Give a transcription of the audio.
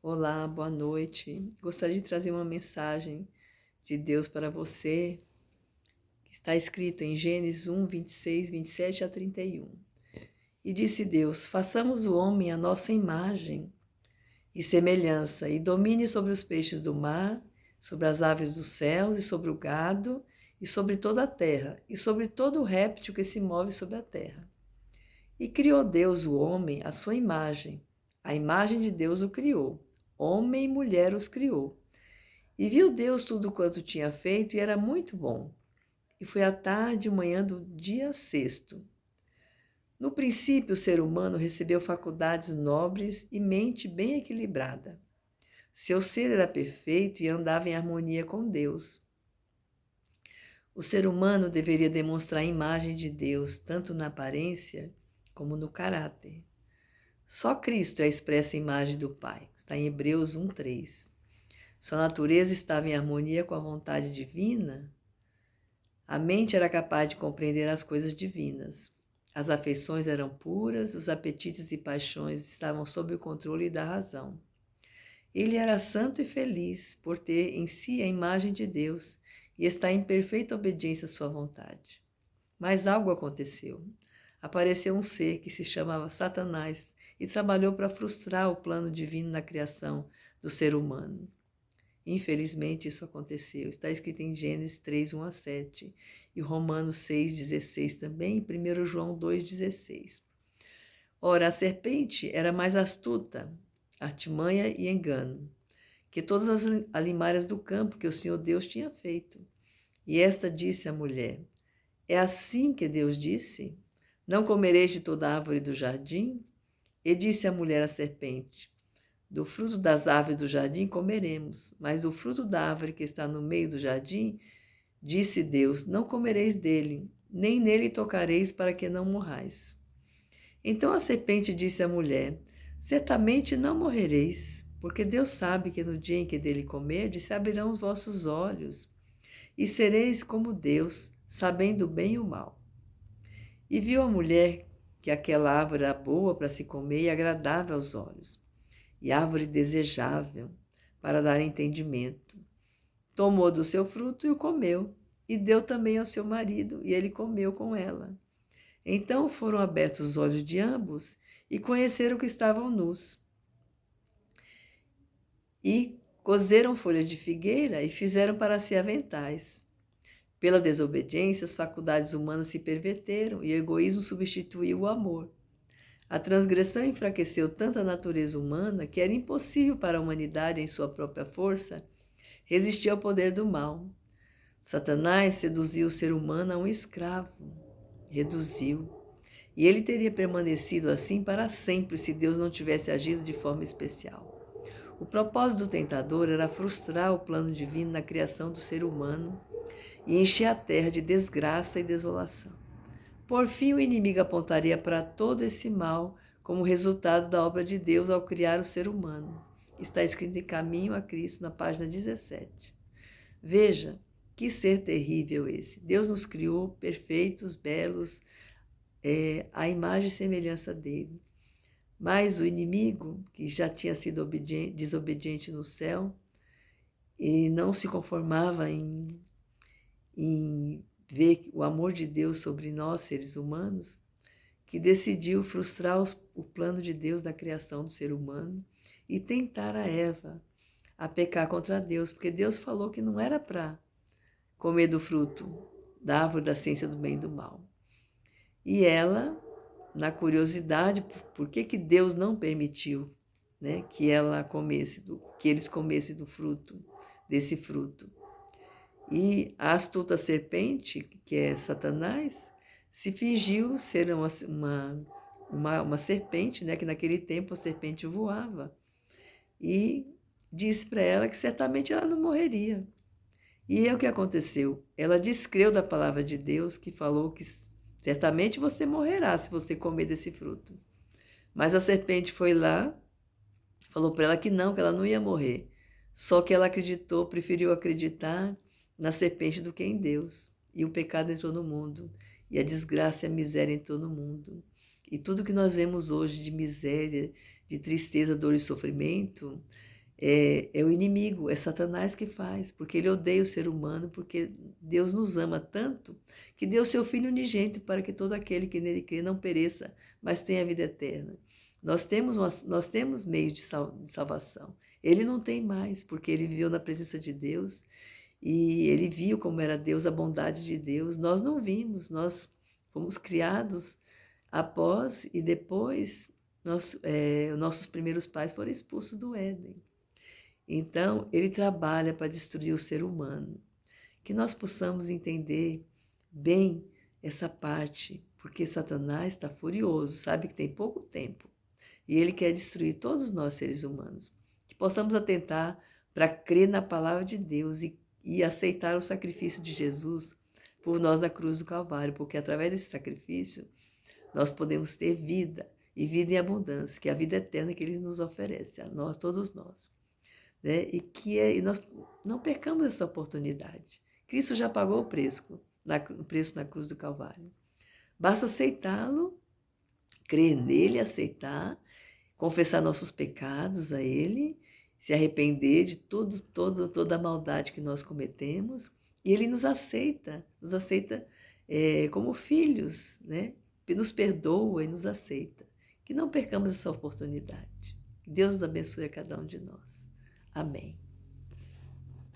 Olá, boa noite. Gostaria de trazer uma mensagem de Deus para você, que está escrito em Gênesis 1, 26, 27 a 31. E disse Deus: façamos o homem à nossa imagem e semelhança, e domine sobre os peixes do mar, sobre as aves dos céus, e sobre o gado, e sobre toda a terra, e sobre todo o réptil que se move sobre a terra. E criou Deus o homem à sua imagem. A imagem de Deus o criou. Homem e mulher os criou. E viu Deus tudo quanto tinha feito, e era muito bom. E foi à tarde e manhã do dia sexto. No princípio, o ser humano recebeu faculdades nobres e mente bem equilibrada. Seu ser era perfeito e andava em harmonia com Deus. O ser humano deveria demonstrar a imagem de Deus, tanto na aparência como no caráter. Só Cristo é a expressa imagem do Pai. Está em Hebreus 1:3. Sua natureza estava em harmonia com a vontade divina. A mente era capaz de compreender as coisas divinas. As afeições eram puras, os apetites e paixões estavam sob o controle da razão. Ele era santo e feliz por ter em si a imagem de Deus e estar em perfeita obediência à sua vontade. Mas algo aconteceu. Apareceu um ser que se chamava Satanás e trabalhou para frustrar o plano divino na criação do ser humano. Infelizmente, isso aconteceu. Está escrito em Gênesis 3, 1 a 7, e Romanos 6, 16 também, e 1 João 2, 16. Ora, a serpente era mais astuta, artimanha e engano, que todas as alimárias do campo que o Senhor Deus tinha feito. E esta disse à mulher: é assim que Deus disse? Não comereis de toda árvore do jardim? E disse a mulher à serpente: do fruto das árvores do jardim comeremos, mas do fruto da árvore que está no meio do jardim, disse Deus: não comereis dele, nem nele tocareis, para que não morrais. Então a serpente disse à mulher: certamente não morrereis, porque Deus sabe que no dia em que dele comerdes, se abrirão os vossos olhos, e sereis como Deus, sabendo o bem e o mal. E viu a mulher que aquela árvore era boa para se comer e agradável aos olhos, e árvore desejável para dar entendimento. Tomou do seu fruto e o comeu, e deu também ao seu marido, e ele comeu com ela. Então foram abertos os olhos de ambos, e conheceram que estavam nus. E cozeram folhas de figueira e fizeram para si aventais. Pela desobediência, as faculdades humanas se perverteram, e o egoísmo substituiu o amor. A transgressão enfraqueceu tanto a natureza humana que era impossível para a humanidade, em sua própria força, resistir ao poder do mal. Satanás seduziu o ser humano a um escravo, reduziu. E ele teria permanecido assim para sempre se Deus não tivesse agido de forma especial. O propósito do tentador era frustrar o plano divino na criação do ser humano e encher a terra de desgraça e desolação. Por fim, o inimigo apontaria para todo esse mal como resultado da obra de Deus ao criar o ser humano. Está escrito em Caminho a Cristo, na página 17. Veja, que ser terrível esse. Deus nos criou perfeitos, belos, à imagem e semelhança dele. Mas o inimigo, que já tinha sido desobediente no céu e não se conformava em ver o amor de Deus sobre nós, seres humanos, que decidiu frustrar o plano de Deus da criação do ser humano e tentar a Eva a pecar contra Deus, porque Deus falou que não era para comer do fruto da árvore da ciência do bem e do mal. E ela, na curiosidade, por que Deus não permitiu, né, que eles comessem do fruto, desse fruto? E a astuta serpente, que é Satanás, se fingiu ser uma serpente, né? Que naquele tempo a serpente voava. E disse para ela que certamente ela não morreria. E é o que aconteceu. Ela descreu da palavra de Deus, que falou que certamente você morrerá se você comer desse fruto. Mas a serpente foi lá, falou para ela que ela não ia morrer. Só que ela acreditou, preferiu acreditar na serpente do que em Deus. E o pecado entrou no mundo. E a desgraça e a miséria entrou no mundo. E tudo que nós vemos hoje de miséria, de tristeza, dor e sofrimento, é o inimigo, é Satanás que faz, porque ele odeia o ser humano, porque Deus nos ama tanto que deu seu Filho unigênito para que todo aquele que nele crê não pereça, mas tenha vida eterna. Nós temos meio de salvação. Ele não tem mais, porque ele viveu na presença de Deus e ele viu como era Deus, a bondade de Deus. Nós não vimos, nós fomos criados após e depois nossos primeiros pais foram expulsos do Éden. Então, ele trabalha para destruir o ser humano. Que nós possamos entender bem essa parte, porque Satanás está furioso, sabe que tem pouco tempo. E ele quer destruir todos nós, seres humanos. Que possamos atentar para crer na palavra de Deus e aceitar o sacrifício de Jesus por nós na cruz do Calvário, porque através desse sacrifício nós podemos ter vida, e vida em abundância, que é a vida eterna que ele nos oferece, a nós, todos nós. Né? E nós não percamos essa oportunidade. Cristo já pagou o preço na cruz do Calvário. Basta aceitá-lo, crer nele, aceitar, confessar nossos pecados a ele, se arrepender de toda a maldade que nós cometemos, e ele nos aceita como filhos, né? Nos perdoa e nos aceita. Que não percamos essa oportunidade. Que Deus nos abençoe a cada um de nós. Amém.